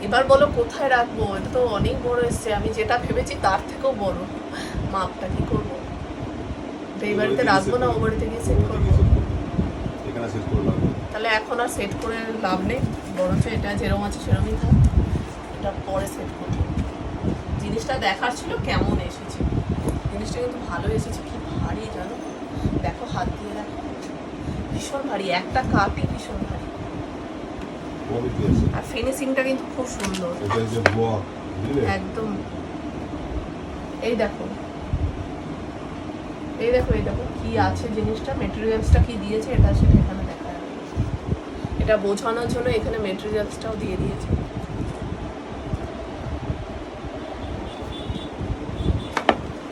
এবার বলো কোথায় রাখবো, এটা তো অনেক বড় এসছে, আমি যেটা ভেবেছি তার থেকেও বড় মাপটা। কি করবো, এই বাড়িতে রাখবো না ও বাড়িতে গিয়ে সেট করবো? এখানে সেট করে লাগবে। তাহলে এখন আর সেট করে লাভ নেই, বরঞ্চ এটা যেরকম আছে সেরকমই থাক, এটা পরে সেট করবো। জিনিসটা দেখার ছিল কেমন এসেছে, জিনিসটা কিন্তু ভালো এসেছে। কি ভারী জানো, দেখো হাত দিয়ে দেখো, ভীষণ ভারী, একটা কাঠই ভীষণ ভারী। কোয়ালিটি আছে। আর ফিনিশিংটা কিন্তু খুব সুন্দর এটা যে ব্লক, বুঝলে? একদম। এই দেখো, এই দেখো, এই দেখো কি আছে জিনিসটা, মেটেরিয়ালসটা কি দিয়েছে এটা সেটা এখানে দেখা যাবে। এটা বোঝানোর জন্য এখানে মেটেরিয়ালসটাও দিয়ে দিয়েছে।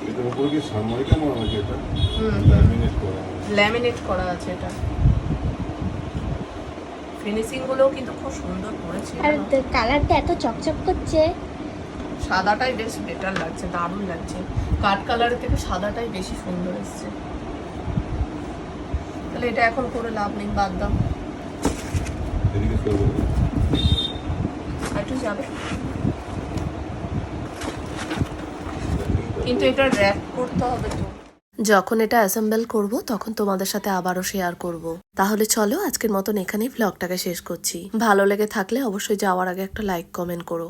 এটার উপরে কি সানমাইকা মারা নাকি এটা? হুম, ল্যামিনেট করা। ল্যামিনেট করা আছে এটা। ফিনিশিং গুলোও কিন্তু খুব সুন্দর করেছে। আর কালারটা এত চকচক করছে। সাদাটাই বেশ বেটার লাগছে, দারুণ লাগছে। কাঠ কালারের থেকে সাদাটাই বেশি সুন্দর এসছে। তাহলে এটা এখন করে লাভ নেই, বাদ দাও। এদিকে করবো। একটু যাবে, কিন্তু এটা র্যাপ করতে হবে তো। যখন এটা অ্যাসেম্বল করব তখন তোমাদের সাথে আবারও শেয়ার করব। তাহলে চলো আজকের মতন এখানেই ভ্লগটাকে শেষ করছি। ভালো লেগে থাকলে অবশ্যই যাওয়ার আগে একটা লাইক কমেন্ট করো।